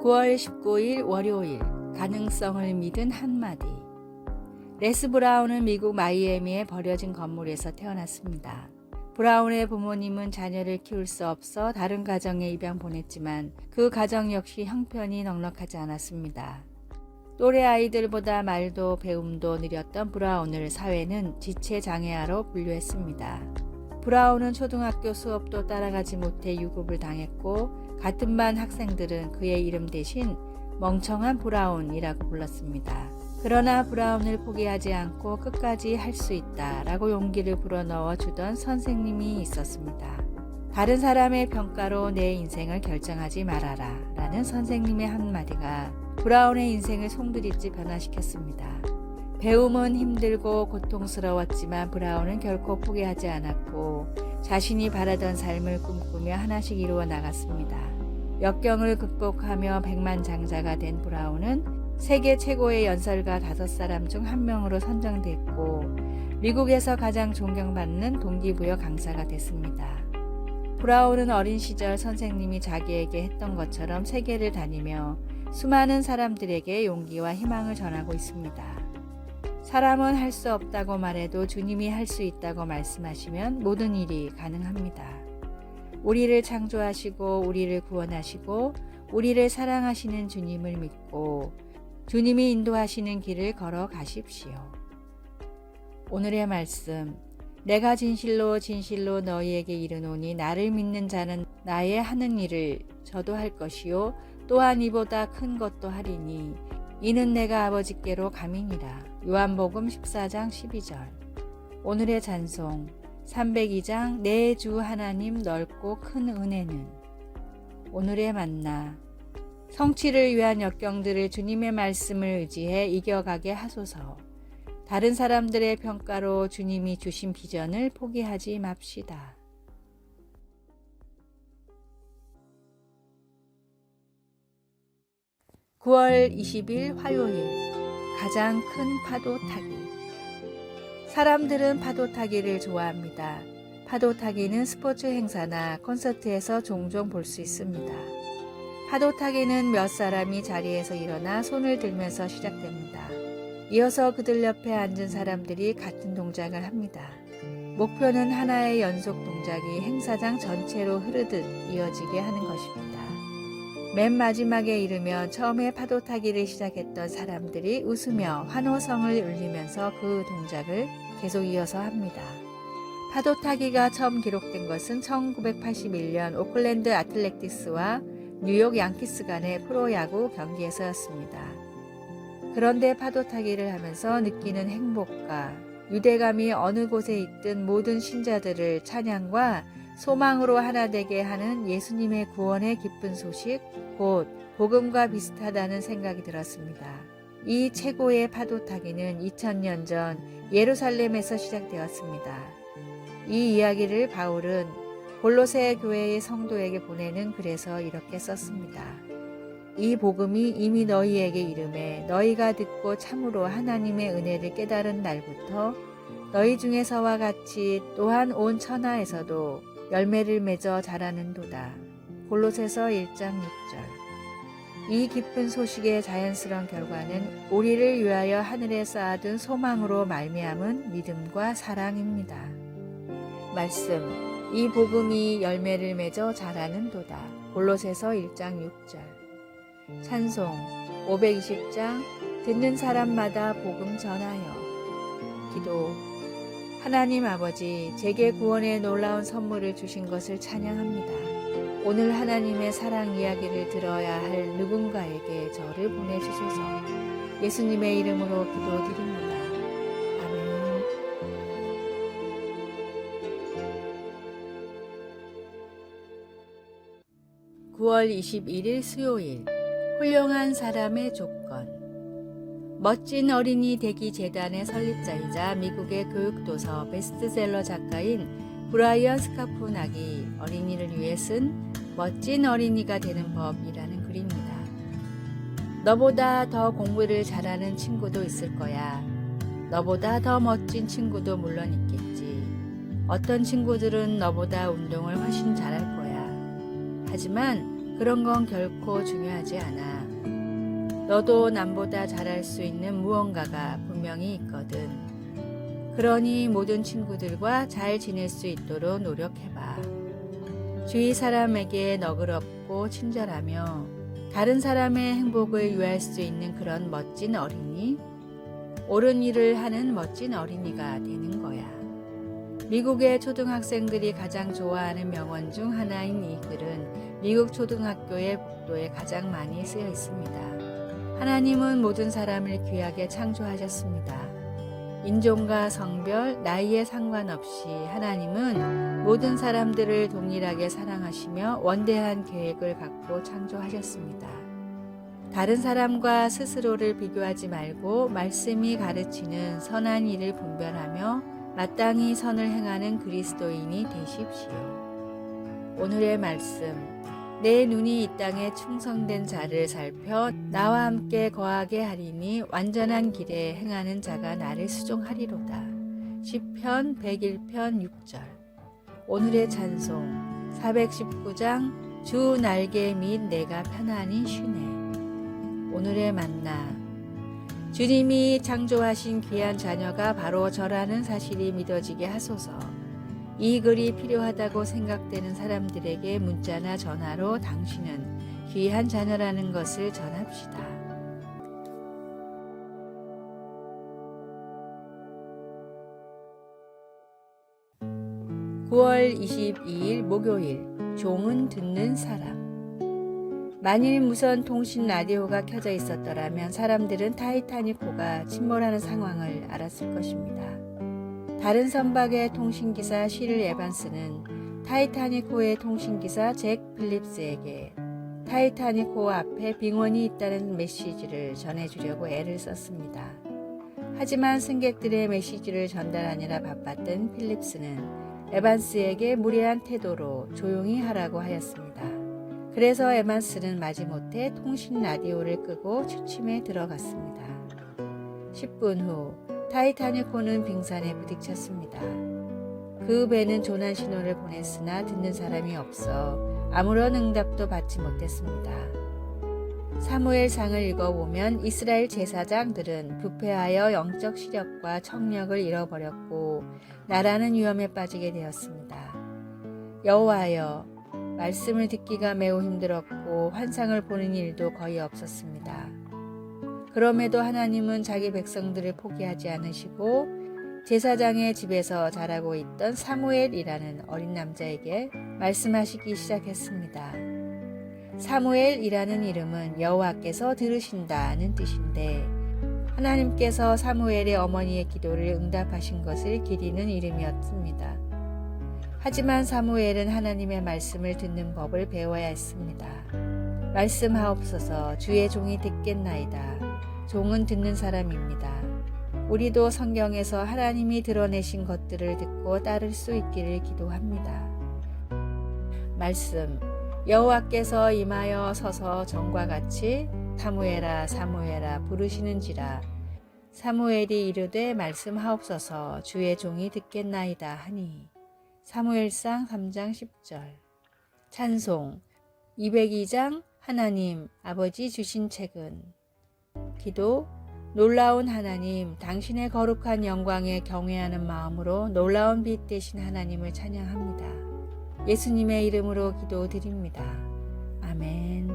9월 19일 월요일 가능성을 믿은 한마디. 레스 브라운은 미국 마이애미의 버려진 건물에서 태어났습니다. 브라운의 부모님은 자녀를 키울 수 없어 다른 가정에 입양 보냈지만 그 가정 역시 형편이 넉넉하지 않았습니다. 또래 아이들보다 말도 배움도 느렸던 브라운을 사회는 지체장애아로 분류했습니다. 브라운은 초등학교 수업도 따라가지 못해 유급을 당했고 같은 반 학생들은 그의 이름 대신 멍청한 브라운이라고 불렀습니다. 그러나 브라운을 포기하지 않고 끝까지 할 수 있다라고 용기를 불어넣어 주던 선생님이 있었습니다. 다른 사람의 평가로 내 인생을 결정하지 말아라 라는 선생님의 한마디가 브라운의 인생을 송두리째 변화시켰습니다. 배움은 힘들고 고통스러웠지만 브라운은 결코 포기하지 않았고 자신이 바라던 삶을 꿈꾸며 하나씩 이루어 나갔습니다. 역경을 극복하며 백만장자가 된 브라운은 세계 최고의 연설가 5사람 중 한 명으로 선정됐고 미국에서 가장 존경받는 동기부여 강사가 됐습니다. 브라운은 어린 시절 선생님이 자기에게 했던 것처럼 세계를 다니며 수많은 사람들에게 용기와 희망을 전하고 있습니다. 사람은 할 수 없다고 말해도 주님이 할 수 있다고 말씀하시면 모든 일이 가능합니다. 우리를 창조하시고 우리를 구원하시고 우리를 사랑하시는 주님을 믿고 주님이 인도하시는 길을 걸어가십시오. 오늘의 말씀. 내가 진실로 진실로 너희에게 이르노니 나를 믿는 자는 나의 하는 일을 저도 할 것이요 또한 이보다 큰 것도 하리니 이는 내가 아버지께로 감이니라. 요한복음 14장 12절. 오늘의 찬송 302장 내 주 하나님 넓고 큰 은혜는. 오늘의 만나. 성취를 위한 역경들을 주님의 말씀을 의지해 이겨가게 하소서. 다른 사람들의 평가로 주님이 주신 비전을 포기하지 맙시다. (9월 20일) 화요일 가장 큰 파도 타기. 사람들은 파도 타기를 좋아합니다. 파도 타기는 스포츠 행사나 콘서트에서 종종 볼 수 있습니다. 파도 타기는 몇 사람이 자리에서 일어나 손을 들면서 시작됩니다. 이어서 그들 옆에 앉은 사람들이 같은 동작을 합니다. 목표는 하나의 연속 동작이 행사장 전체로 흐르듯 이어지게 하는 것입니다. 맨 마지막에 이르면 처음에 파도 타기를 시작했던 사람들이 웃으며 환호성을 울리면서 그 동작을 계속 이어서 합니다. 파도 타기가 처음 기록된 것은 1981년 오클랜드 아틀레틱스와 뉴욕 양키스 간의 프로야구 경기에서였습니다. 그런데 파도 타기를 하면서 느끼는 행복과 유대감이 어느 곳에 있든 모든 신자들을 찬양과 소망으로 하나 되게 하는 예수님의 구원의 기쁜 소식, 곧 복음과 비슷하다는 생각이 들었습니다. 이 최고의 파도 타기는 2000년 전 예루살렘에서 시작되었습니다. 이 이야기를 바울은 골로새 교회의 성도에게 보내는 글에서 이렇게 썼습니다. 이 복음이 이미 너희에게 이름에 너희가 듣고 참으로 하나님의 은혜를 깨달은 날부터 너희 중에서와 같이 또한 온 천하에서도 열매를 맺어 자라는도다. 골로새서 1장 6절. 이 기쁜 소식의 자연스러운 결과는 우리를 위하여 하늘에 쌓아둔 소망으로 말미암은 믿음과 사랑입니다. 말씀. 이 복음이 열매를 맺어 자라는도다. 골로새서 1장 6절. 찬송 520장 듣는 사람마다 복음 전하여. 기도. 하나님 아버지, 제게 구원의 놀라운 선물을 주신 것을 찬양합니다. 오늘 하나님의 사랑 이야기를 들어야 할 누군가에게 저를 보내주소서. 예수님의 이름으로 기도드립니다. 아멘. (9월 21일) 수요일 훌륭한 사람의 조건. 멋진 어린이 되기 재단의 설립자이자 미국의 교육도서 베스트셀러 작가인 브라이언 스카포낙이 어린이를 위해 쓴 멋진 어린이가 되는 법이라는 글입니다. 너보다 더 공부를 잘하는 친구도 있을 거야. 너보다 더 멋진 친구도 물론 있겠지. 어떤 친구들은 너보다 운동을 훨씬 잘할 거야. 하지만 그런 건 결코 중요하지 않아. 너도 남보다 잘할 수 있는 무언가가 분명히 있거든. 그러니 모든 친구들과 잘 지낼 수 있도록 노력해봐. 주위 사람에게 너그럽고 친절하며 다른 사람의 행복을 위할 수 있는 그런 멋진 어린이, 옳은 일을 하는 멋진 어린이가 되는 거야. 미국의 초등학생들이 가장 좋아하는 명언 중 하나인 이 글은 미국 초등학교의 복도에 가장 많이 쓰여 있습니다. 하나님은 모든 사람을 귀하게 창조하셨습니다. 인종과 성별, 나이에 상관없이 하나님은 모든 사람들을 동일하게 사랑하시며 원대한 계획을 갖고 창조하셨습니다. 다른 사람과 스스로를 비교하지 말고 말씀이 가르치는 선한 일을 분별하며 마땅히 선을 행하는 그리스도인이 되십시오. 오늘의 말씀. 내 눈이 이 땅에 충성된 자를 살펴 나와 함께 거하게 하리니 완전한 길에 행하는 자가 나를 수종하리로다. 시편 101편 6절. 오늘의 찬송 419장 주 날개 및 내가 편안히 쉬네. 오늘의 만나. 주님이 창조하신 귀한 자녀가 바로 저라는 사실이 믿어지게 하소서. 이 글이 필요하다고 생각되는 사람들에게 문자나 전화로 당신은 귀한 자녀라는 것을 전합시다. (9월 22일) 목요일. 종은 듣는 사람. 만일 무선 통신 라디오가 켜져 있었더라면 사람들은 타이타닉호가 침몰하는 상황을 알았을 것입니다. 다른 선박의 통신기사 시를 에반스는 타이타닉호의 통신기사 잭 필립스에게 타이타닉호 앞에 빙원이 있다는 메시지를 전해주려고 애를 썼습니다. 하지만 승객들의 메시지를 전달하느라 바빴던 필립스는 에반스에게 무례한 태도로 조용히 하라고 하였습니다. 그래서 에반스는 마지못해 통신 라디오를 끄고 취침에 들어갔습니다. 10분 후 타이타닉호는 빙산에 부딪혔습니다. 그 배는 조난 신호를 보냈으나 듣는 사람이 없어 아무런 응답도 받지 못했습니다. 사무엘상을 읽어보면 이스라엘 제사장들은 부패하여 영적 시력과 청력을 잃어버렸고 나라는 위험에 빠지게 되었습니다. 여호와여, 말씀을 듣기가 매우 힘들었고 환상을 보는 일도 거의 없었습니다. 그럼에도 하나님은 자기 백성들을 포기하지 않으시고 제사장의 집에서 자라고 있던 사무엘이라는 어린 남자에게 말씀하시기 시작했습니다. 사무엘이라는 이름은 여호와께서 들으신다는 뜻인데 하나님께서 사무엘의 어머니의 기도를 응답하신 것을 기리는 이름이었습니다. 하지만 사무엘은 하나님의 말씀을 듣는 법을 배워야 했습니다. 말씀하옵소서. 주의 종이 듣겠나이다. 종은 듣는 사람입니다. 우리도 성경에서 하나님이 드러내신 것들을 듣고 따를 수 있기를 기도합니다. 말씀. 여호와께서 임하여 서서 전과 같이 사무엘아 사무엘아 부르시는지라. 사무엘이 이르되 말씀하옵소서. 주의 종이 듣겠나이다 하니. 사무엘상 3장 10절. 찬송 202장 하나님 아버지 주신 책은. 기도. 놀라운 하나님, 당신의 거룩한 영광에 경외하는 마음으로 놀라운 빛 되신 하나님을 찬양합니다. 예수님의 이름으로 기도드립니다. 아멘.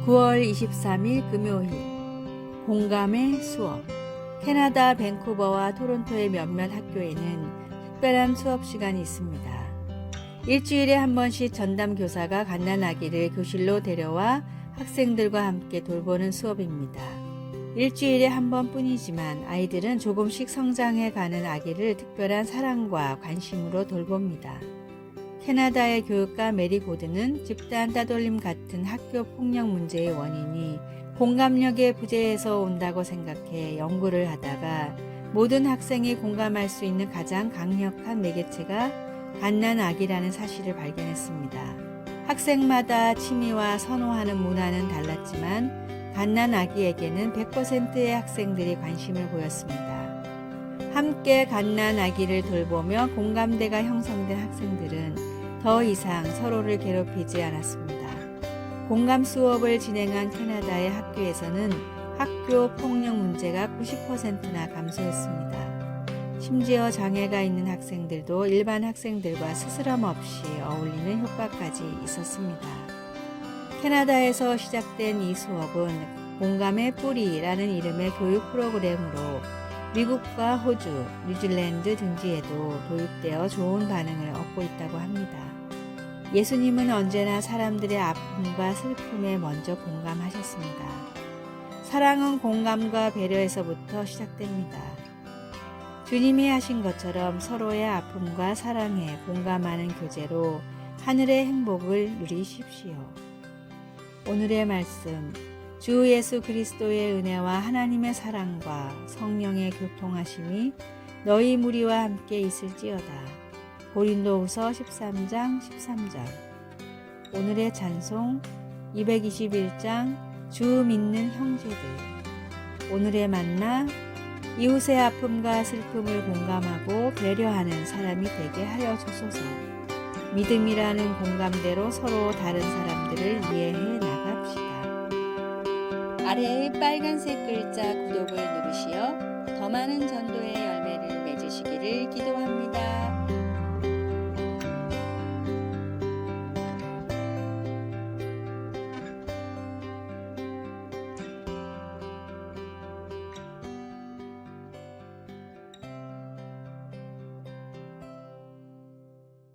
(9월 23일) 금요일. 공감의 수업. 캐나다 밴쿠버와 토론토의 몇몇 학교에는 특별한 수업 시간이 있습니다. 일주일에 한 번씩 전담 교사가 갓난아기를 교실로 데려와 학생들과 함께 돌보는 수업입니다. 일주일에 한 번뿐이지만 아이들은 조금씩 성장해가는 아기를 특별한 사랑과 관심으로 돌봅니다. 캐나다의 교육가 메리 고드는 집단 따돌림 같은 학교 폭력 문제의 원인이 공감력의 부재에서 온다고 생각해 연구를 하다가 모든 학생이 공감할 수 있는 가장 강력한 매개체가 갓난아기라는 사실을 발견했습니다. 학생마다 취미와 선호하는 문화는 달랐지만 갓난아기에게는 100%의 학생들이 관심을 보였습니다. 함께 갓난 아기를 돌보며 공감대가 형성된 학생들은 더 이상 서로를 괴롭히지 않았습니다. 공감 수업을 진행한 캐나다의 학교에서는 학교 폭력 문제가 90%나 감소했습니다. 심지어 장애가 있는 학생들도 일반 학생들과 스스럼 없이 어울리는 효과까지 있었습니다. 캐나다에서 시작된 이 수업은 공감의 뿌리라는 이름의 교육 프로그램으로 미국과 호주, 뉴질랜드 등지에도 도입되어 좋은 반응을 얻고 있다고 합니다. 예수님은 언제나 사람들의 아픔과 슬픔에 먼저 공감하셨습니다. 사랑은 공감과 배려에서부터 시작됩니다. 주님이 하신 것처럼 서로의 아픔과 사랑에 공감하는 교제로 하늘의 행복을 누리십시오. 오늘의 말씀, 주 예수 그리스도의 은혜와 하나님의 사랑과 성령의 교통하심이 너희 무리와 함께 있을지어다. 고린도후서 13장 13절. 오늘의 찬송 221장 주 믿는 형제들. 오늘의 만나 이웃의 아픔과 슬픔을 공감하고 배려하는 사람이 되게 하여 주소서. 믿음이라는 공감대로 서로 다른 사람들을 이해해 나갑시다. 아래의 빨간색 글자 구독을 누르시어 더 많은 전도의 열매를 맺으시기를 기도합니다.